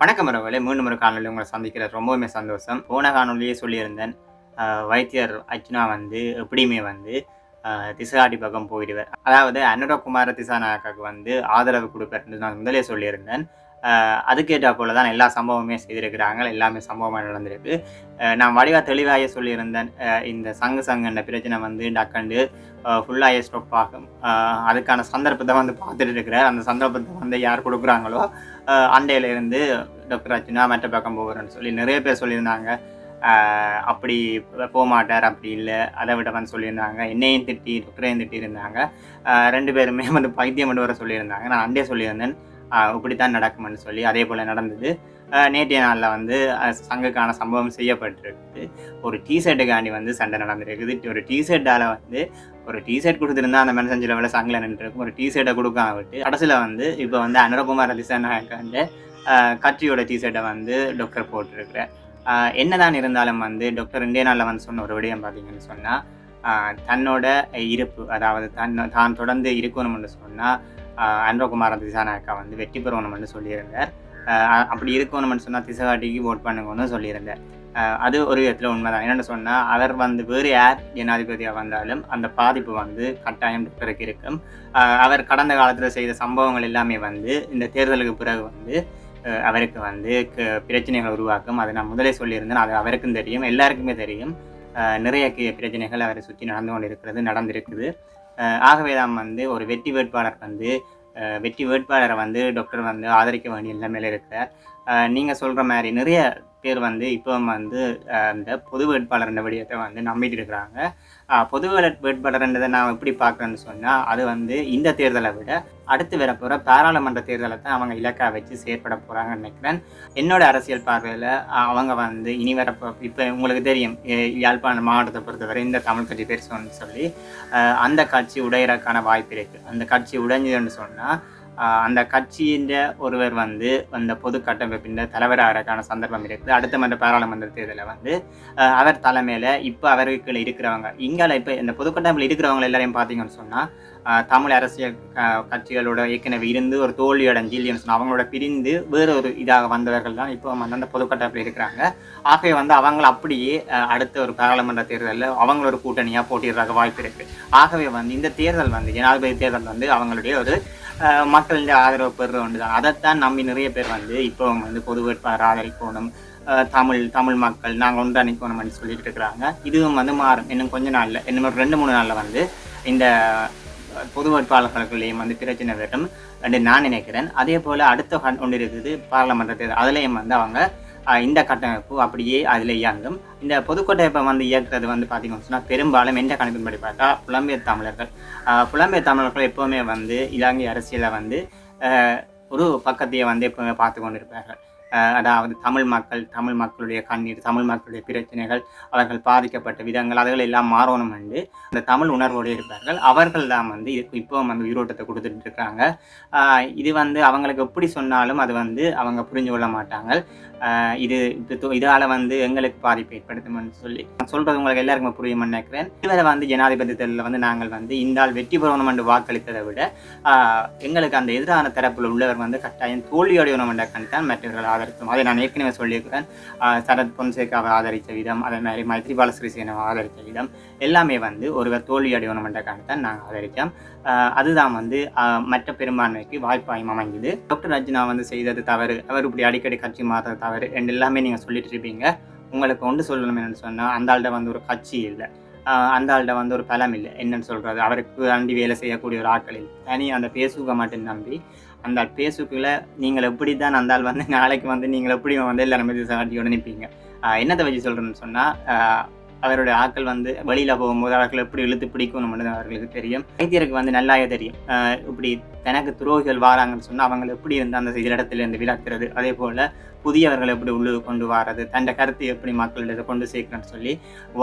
வணக்கம் உறவுகளே! மீண்டும் ஒரு காணொளியில உங்கள சந்திக்கிறது ரொம்பவுமே சந்தோஷம். போன காணொளியே சொல்லியிருந்தேன். வைத்தியர் அர்ச்சுனா வந்து எப்படியுமே வந்து திசாடி பக்கம் போயிடுவார். அதாவது அனுரகுமார திசாநாயக்காவுக்கு வந்து ஆதரவு குடுப்பார்ன்னு நான் முதலே சொல்லியிருந்தேன். அதுக்கேற்றா போல தான் எல்லா சம்பவமுமே செய்திருக்கிறாங்க. எல்லாமே சம்பவமா நடந்திருக்கு. நான் வடிவா தெளிவாயே சொல்லியிருந்தேன். இந்த சங்குன்ற பிரச்சனை வந்து டக்கண்டு ஃபுல்லாயே ஸ்டாப் ஆகும். அதுக்கான சந்தர்ப்பத்த வந்து பார்த்துட்டு இருக்கிறேன். அந்த சந்தர்ப்பத்த வந்து யார் குடுக்குறாங்களோ, அண்டையில இருந்து டாக்டர் அர்ச்சுனா மற்ற பக்கம் போகுறேன்னு சொல்லி நெறைய பேர் சொல்லியிருந்தாங்க. அப்படி போமாட்டார், அப்படி இல்ல. அத விட வந்து சொல்லியிருந்தாங்க. என்னையும் திட்டி, டாக்டரையும் திட்டியிருந்தாங்க. 2 பேருமே வந்து பைத்தியம் என்று வேற சொல்லியிருந்தாங்க. நான் அன்றையே சொல்லியிருந்தேன். இப்படித்தான் நடக்கும்னு சொல்லி. அதேபோல நடந்தது. நேற்றைய நாள்ல வந்து சங்குக்கான சம்பவம் செய்யப்பட்டிருக்குது. ஒரு டீ ஷர்ட்டுக்காண்டி வந்து சண்டை நடந்திருக்குது. ஒரு டீ ஷர்ட்டால வந்து ஒரு டீ ஷர்ட் குடுத்திருந்தா அந்த மனுஷன் சில வேளை சங்குல நின்றுருக்கும். ஒரு டீ ஷர்ட்ட குடுக்காம விட்டு, கடைசில வந்து இப்ப வந்து அனுரகுமார திசாநாயக்காண்ட கட்சியோட டீ ஷர்ட்ட வந்து டாக்டர் போட்டிருக்கிறார். என்னதான் இருந்தாலும் வந்து டாக்டர் இந்திய நாள்ல வந்து சொன்ன ஒரு விடயம் பார்த்தீங்கன்னு சொன்னா, தன்னோட இருப்பு, அதாவது தான் தொடர்ந்து இருக்கணும்னு சொன்னா, அனுரகுமார திசாநாயக்கா வந்து வெற்றி பெறணும்னு சொல்லியிருந்தார். அப்படி இருக்கணும்னு சொன்னா திசாகாட்டிக்கு வோட் பண்ணுங்கன்னு சொல்லியிருந்தார். அது ஒரு விதத்துல உண்மைதான். என்னென்னு சொன்னா, அவர் வந்து வேறு யார் ஜனாதிபதியா வந்தாலும் அந்த பாதிப்பு வந்து கட்டாயம் டாக்டருக்கு இருக்கும். அவர் கடந்த காலத்துல செய்த சம்பவங்கள் எல்லாமே வந்து இந்த தேர்தலுக்கு பிறகு வந்து அவருக்கு வந்து பிரச்சனைகள் உருவாக்கும். அதை நான் முதலே சொல்லியிருந்தேன். அது அவருக்கும் தெரியும், எல்லாருக்குமே தெரியும். நிறைய பிரச்சனைகள் அவரை சுற்றி நடந்து கொண்டிருக்கிறது, நடந்திருக்குது. ஆகவே தான் வந்து ஒரு வெற்றி வேட்பாளரை வந்து டாக்டர் வந்து ஆதரிக்க வேண்டிய நிலைமையில இருக்கிறார். நீங்க சொல்ற மாரி நிறைய பேர் வந்து இப்பவும் வந்து அந்த பொது வேட்பாளர்ன்ற விடயத்தை வந்து நம்பிட்டு இருக்கிறாங்க. பொது வேட்பாளர்ன்றதை நான் எப்படி பார்க்குறேன்னு சொன்னா, அது வந்து இந்த தேர்தலை விட அடுத்து வரப்போற பாராளுமன்ற தேர்தலை தான் அவங்க இலக்கா வச்சு செயற்பட போறாங்கன்னு நினைக்கிறேன். என்னோட அரசியல் பார்வையில அவங்க வந்து இனி இப்ப உங்களுக்கு தெரியும், யாழ்ப்பாணம் மாவட்டத்தை பொறுத்தவரை இந்த தமிழ் கட்சி பெருசுன்னு சொல்லி அந்த கட்சி உடையறக்கான வாய்ப்பு இருக்கு. அந்த கட்சி உடைஞ்சதுன்னு சொன்னா, அந்த கட்சியின் ஒருவர் வந்து அந்த பொது கட்டமைப்பின் தலைவராகிறதுக்கான சந்தர்ப்பம் இருக்குது. அடுத்த மன்ற பாராளுமன்ற தேர்தலில் வந்து அவர் தலைமையில் இப்போ அவருக்கு இருக்கிறவங்க இங்கால இப்போ இந்த பொது கட்டமைப்பில் இருக்கிறவங்க எல்லாரையும் பார்த்தீங்கன்னு சொன்னால், தமிழ் அரசியல் கட்சிகளோட ஏற்கனவே இருந்து ஒரு தோல்வி அடைஞ்சு இல்லைன்னு சொன்னால் அவங்களோட பிரிந்து வேறு ஒரு இதாக வந்தவர்கள் தான் இப்போ வந்து அந்த பொது கட்டமைப்பில் இருக்கிறாங்க. ஆகவே வந்து அவங்கள அப்படியே அடுத்த ஒரு பாராளுமன்ற தேர்தலில் அவங்கள ஒரு கூட்டணியாக போட்டிடுறாங்க வாய்ப்பு இருக்குது. ஆகவே வந்து இந்த தேர்தல் வந்து ஜனாதிபதி தேர்தல் வந்து அவங்களுடைய ஒரு மக்களின் ஆதரவு பெறுற ஒன்று தான். அதைத்தான் நம்பி நிறைய பேர் வந்து இப்போ வந்து பொது வேட்பாளர் ஆதரிக்கணும், தமிழ் மக்கள் நாங்கள் ஒன்றிணைக்கணும்னு சொல்லிட்டு இருக்கிறாங்க. இதுவும் வந்து மாறும். இன்னும் கொஞ்ச நாள்ல, இன்னும் ஒரு 2-3 நாள்ல வந்து இந்த பொது வேட்பாளர்களுக்குள்ளேயும் வந்து பிரச்சனை வரும் என்று நான் நினைக்கிறேன். அதே போல அடுத்த ஒன்று இருக்குது பாராளுமன்ற தேர்தல். அதுலேயும் வந்து அவங்க இந்த கட்டமைப்பு அப்படியே அதில் இயங்கும். இந்த பொதுக்கட்டமைப்பை வந்து இயக்குறது வந்து பார்த்தீங்கன்னு சொன்னால், பெரும்பாலும் எந்த கணக்கின்படி பார்த்தா புலம்பெயர் தமிழர்கள் எப்போவுமே வந்து இலங்கை அரசியலை வந்து ஒரு பக்கத்தையே வந்து எப்போவுமே பார்த்து கொண்டு இருப்பார்கள். அதாவது தமிழ் மக்களுடைய கண்ணீர், தமிழ் மக்களுடைய பிரச்சனைகள், அவர்கள் பாதிக்கப்பட்ட விதங்கள், அதுகள் எல்லாம் மாறணும் என்று அந்த தமிழ் உணர்வோடு இருப்பார்கள். அவர்கள் தான் வந்து இதுக்கு இப்போ வந்து உயிரோட்டத்தை கொடுத்துட்டு இருக்கிறாங்க. இது வந்து அவங்களுக்கு எப்படி சொன்னாலும் அது வந்து அவங்க புரிஞ்சு கொள்ள மாட்டாங்க. இதால வந்து எங்களுக்கு பாதிப்பு ஏற்படுத்தும்னு சொல்லி சொல்றது உங்களுக்கு எல்லாருக்குமே புரியும்னு நினைக்கிறேன். இதுவரை வந்து ஜனாதிபதி தேர்தலில் வந்து நாங்கள் வந்து இந்த ஆள் வெற்றி பெறணும் என்று வாக்களித்ததை விட எங்களுக்கு அந்த எதிரான தரப்பில் உள்ளவர் வந்து கட்டாயம் தோல்வியடையணும் என்ற கண்தான் மற்றவர்கள் ஆதரித்தோம். அதை நான் ஏற்கனவே சொல்லியிருக்கிறேன். சரத் பொன்சேகாவை ஆதரித்த விதம், அதே மாதிரி மைத்ரிபால சிறிசேனாவை ஆதரித்த விதம் எல்லாமே வந்து ஒருவர் தோல்வியடையணும் என்ற கண்தான் நாங்கள் ஆதரித்தோம். அதுதான் வந்து மற்ற பெரும்பான்மைக்கு வாய்ப்பாயும் அமைஞ்சுது. டாக்டர் அர்ச்சுனா வந்து செய்தது தவறு, அவர் இப்படி அடிக்கடி கட்சி மாற்றது தவறு என்று எல்லாமே நீங்கள் சொல்லிட்டு இருப்பீங்க. உங்களுக்கு ஒன்று சொல்லணும் என்னென்னு சொன்னால், அந்த ஆள்கிட்ட வந்து ஒரு கட்சி இல்லை, அந்த ஆள்கிட்ட வந்து ஒரு பலம் இல்லை. என்னன்னு சொல்கிறது, அவருக்கு அண்டி வேலை செய்யக்கூடிய ஒரு ஆட்கள் இல்லை. தனி அந்த பேசுக மட்டும் நம்பி அந்த பேசுக்குள்ள நீங்கள் எப்படி தான் அந்த ஆள் வந்து நாளைக்கு வந்து நீங்கள் எப்படி வந்து எல்லாருமே சாட்டியோடு நிற்பீங்க. என்னத்தை வச்சு சொல்கிறேன்னு சொன்னால், அவருடைய ஆட்கள் வந்து வெளியில் போகும்போது அவர்கள் எப்படி இழுத்து பிடிக்கணும்னு அவர்களுக்கு தெரியும். வைத்தியருக்கு வந்து நல்லாவே தெரியும். இப்படி தனக்கு துரோகிகள் வாராங்கன்னு சொன்னால் அவங்களை எப்படி இருந்து அந்த இடத்துல இருந்து விளக்குறது, அதே போல் புதியவர்கள் எப்படி உள்ளே கொண்டு வர்றது, தன் கருத்தை எப்படி மக்களிடத்தை கொண்டு சேர்க்கணும்னு சொல்லி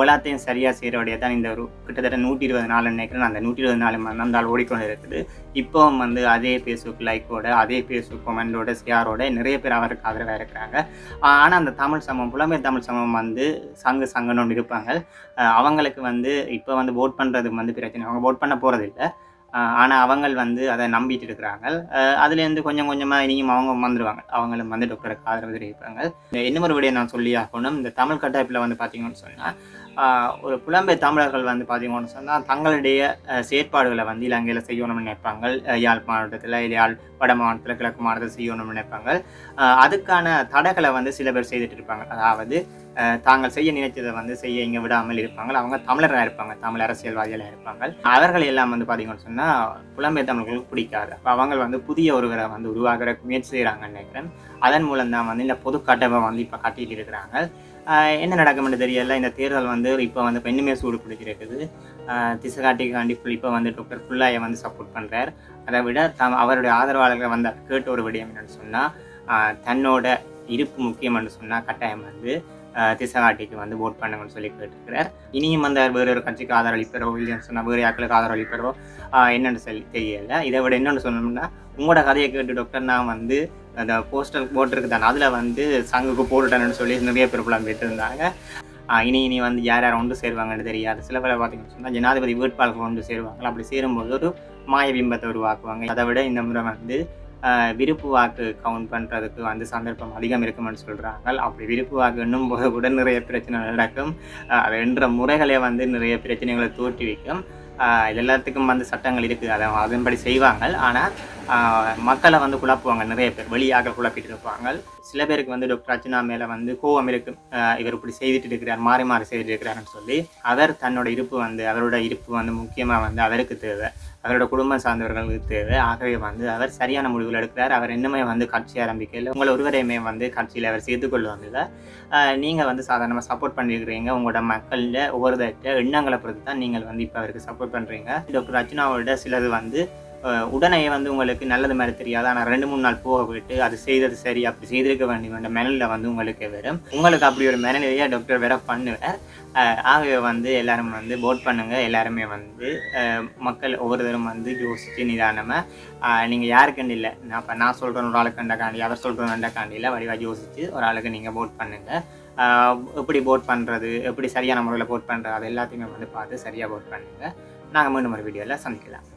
எல்லாத்தையும் சரியாக செய்கிறோடைய தான் இந்த ஒரு கிட்டத்தட்ட 120 நாள் நினைக்கிறேன். அந்த 120 நாள் அந்த ஓடிக்கொண்டு இருக்குது. இப்போவும் வந்து அதே ஃபேஸ்புக் லைக்கோட, அதே ஃபேஸ்புக் கமெண்டோட, ஷேரோட நிறைய பேர் அவருக்கு ஆதரவாக இருக்கிறாங்க. ஆனால் அந்த தமிழ் சமூகம், புலம்பெயர் தமிழ் சமூகம் வந்து சங்கன்னு ஒன்று இருப்பாங்க. அவங்களுக்கு வந்து இப்போ வந்து ஓட் பண்ணுறதுக்கு வந்து பிரச்சனை, அவங்க ஓட் பண்ண போகிறது இல்லை. ஆனால் அவங்கள் வந்து அதை நம்பிட்டு இருக்கிறாங்க. அதுலேருந்து கொஞ்சம் கொஞ்சமாக இனியும் அவங்க வந்துடுவாங்க. அவங்களும் வந்து டாக்டருக்கு ஆதரவு தெரிவிப்பாங்க. இந்த இன்னொரு விடயம் நான் சொல்லி ஆகணும். இந்த தமிழ் கட்டமைப்பில் வந்து பார்த்தீங்கன்னு சொன்னால் ஒரு புலம்பெயர் தமிழர்கள் வந்து பார்த்தீங்கன்னு சொன்னால் தங்களுடைய செயற்பாடுகளை வந்து இலங்கையில் செய்யணும்னு நினைப்பாங்க. யாழ் மாவட்டத்தில் யாழ் வட மாவட்டத்தில் கிழக்கு மாவட்டத்தில் செய்யணும்னு நினைப்பாங்க. அதுக்கான தடைகளை வந்து சில பேர் செய்துட்டு இருப்பாங்க. அதாவது தாங்கள் செய்ய நினைச்சதை வந்து செய்ய இங்கே விடாமல் இருப்பாங்க. அவங்க தமிழராக இருப்பாங்க, தமிழ் அரசியல்வாதிகளாக இருப்பாங்க. அவர்கள் எல்லாம் வந்து பார்த்தீங்கன்னு சொன்னால் புலம்பெயர் தமிழர்களுக்கு பிடிக்காது. அப்போ அவங்க வந்து புதிய ஒருவரை வந்து உருவாக்குற முயற்சி செய்கிறாங்கன்னு நினைக்கிறேன். அதன் மூலம் தான் வந்து இந்த பொது கட்டமை வந்து இப்போ கட்டிட்டு இருக்கிறாங்க. என்ன நடக்கும்னு தெரியல. இந்த தேர்தல் வந்து இப்போ வந்து இன்னுமே சூடு பிடிச்சிருக்குது. திசைகாட்டிக்காண்டி இப்போ வந்து டாக்டர் புல்லாயை வந்து சப்போர்ட் பண்ணுறார். அதை விட அவருடைய ஆதரவாளர்கள் வந்து கேட்ட ஒரு விடயம் என்னென்னு சொன்னால் தன்னோட இருப்பு முக்கியம்னு சொன்னால் கட்டாயம் வந்து திசைகாட்டிக்கு வந்து ஓட் பண்ணுங்கன்னு சொல்லி கேட்டுருக்கிறார். இனியும் வந்து வேறு ஒரு கட்சிக்கு ஆதரவு அளிப்பறோ இல்லைன்னு சொன்னால் வேறு யாக்களுக்கு ஆதரவு அளிப்பறோ என்னென்னு சொல்லி தெரியலை. இதை விட என்னென்னு சொன்னோம்னா உங்களோட கதையை கேட்டு டாக்டர் நான் வந்து அந்த போஸ்டர் போட்டிருக்கு தானே அதில் வந்து சங்குக்கு போட்டுட்டேன்னு சொல்லி நிறைய பேர் புலம்பிட்டு இருந்தாங்க. இனி வந்து யார் யார் ஒன்று சேருவாங்கன்னு தெரியாது. சில பேர் பார்த்தீங்கன்னு சொன்னால் ஜனாதிபதி வேட்பாளர்கள் ஒன்று சேருவாங்க. அப்படி சேரும்போது ஒரு மாய பிம்பத்தை உருவாக்குவாங்க. அதை விட இந்த முறை வந்து விருப்பு வாக்கு கவுண்ட் பண்ணுறதுக்கு வந்து சந்தர்ப்பம் அதிகம் இருக்குமென்னு சொல்கிறாங்க. அப்படி விருப்பு வாக்கு எண்ணும் போது கூட நிறைய பிரச்சனை நடக்கும். அது என்ற முறைகளே வந்து நிறைய பிரச்சனைகளை தோற்றுவிக்கும். இது எல்லாத்துக்கும் வந்து சட்டங்கள் இருக்குது, அதை அதன்படி செய்வாங்க. ஆனால் மக்களை வந்து குழப்புவாங்க. நிறைய பேர் வெளியாக குழப்பிட்டு இருப்பாங்க. சில பேருக்கு வந்து டாக்டர் அர்ச்சனா மேலே வந்து கோபம் இருக்கும். இவர் இப்படி செய்துட்டு இருக்கிறார், மாறி மாறி செய்துட்டு இருக்கிறாருன்னு சொல்லி அவர் தன்னோட இருப்பு வந்து அவரோட இருப்பு வந்து முக்கியமாக வந்து அவருக்கு தேவை, அவரோட குடும்பம் சார்ந்தவர்களுக்கு தேவை. ஆகவே வந்து அவர் சரியான முடிவுகள் எடுக்கிறார். அவர் இன்னுமே வந்து கட்சி ஆரம்பிக்கல. உங்களை ஒருவரையுமே வந்து கட்சியில் அவர் சேர்த்துக்கொள்வாங்க. நீங்கள் வந்து சாதாரணமாக சப்போர்ட் பண்ணியிருக்கிறீங்க. உங்களோட மக்களில் ஒவ்வொருத்த எண்ணங்களை பொறுத்து தான் நீங்கள் வந்து இப்போ அவருக்கு சப்போர்ட் பண்ணுறீங்க. டாக்டர் அர்ச்சனாவோட சிலது வந்து உடனே வந்து உங்களுக்கு நல்லது மாதிரி தெரியாது. ஆனால் 2-3 நாள் போக போயிட்டு அது செய்தது சரி, அப்படி செய்திருக்க வேண்டிய மெனலில் வந்து உங்களுக்கு வரும். உங்களுக்கு அப்படி ஒரு மெனலையே டாக்டர் வேற பண்ணுவார். ஆகவே வந்து எல்லாரும் வந்து போட் பண்ணுங்கள். எல்லாருமே வந்து மக்கள் ஒவ்வொருத்தரும் வந்து யோசித்து நிதானமாக நீங்கள் யாருக்குன்னு இல்லை, நான் சொல்கிறேன் ஒரு ஆளுக்குண்டாக்காண்டி, அவர் சொல்கிறேன்டாக்காண்டியில் வடிவாக யோசித்து ஒரு ஆளுக்கு நீங்கள் போட் பண்ணுங்கள். எப்படி போட் பண்ணுறது, எப்படி சரியான முறையில் போட் பண்ணுறது, அது எல்லாத்தையுமே வந்து பார்த்து சரியாக போட் பண்ணுங்கள். நாங்கள் மீண்டும் ஒரு வீடியோவில் சந்திக்கலாம்.